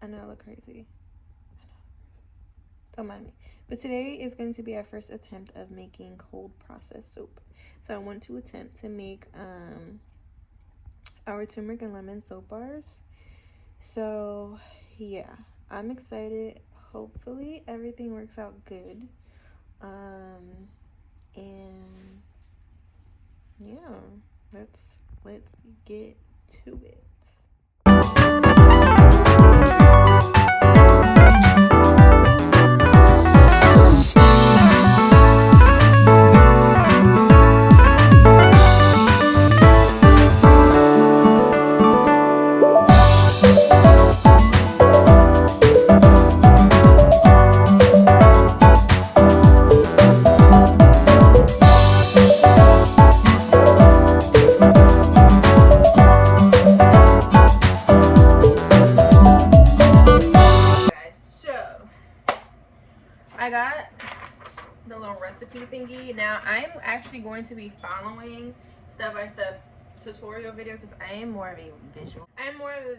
I know I look crazy. Don't mind me. But today is going to be our first attempt of making cold processed soap. So I want to attempt to make our turmeric and lemon soap bars. So yeah, I'm excited. Hopefully everything works out good. And yeah, let's get to it. I got the little recipe thingy. Now I'm actually going to be following step-by-step tutorial video because I am more of a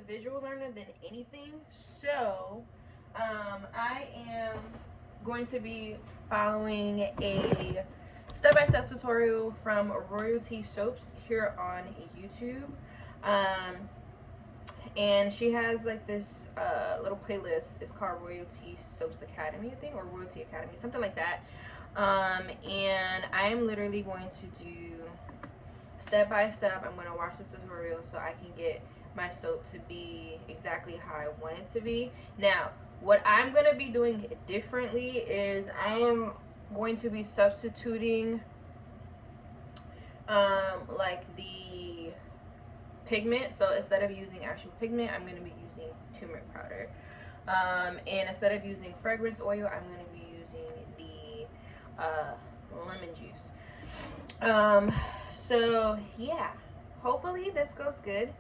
visual learner than anything. So I am going to be following a step-by-step tutorial from Royalty Soaps here on YouTube. And she has like this little playlist. It's called Royalty Soaps Academy, I think, or Royalty Academy, something like that. And I am literally going to do step by step. I'm going to watch the tutorial so I can get my soap to be exactly how I want it to be. Now, what I'm going to be doing differently is I am going to be substituting like the pigment. So instead of using actual pigment, I'm going to be using turmeric powder. And instead of using fragrance oil, I'm going to be using the lemon juice. So yeah, hopefully this goes good.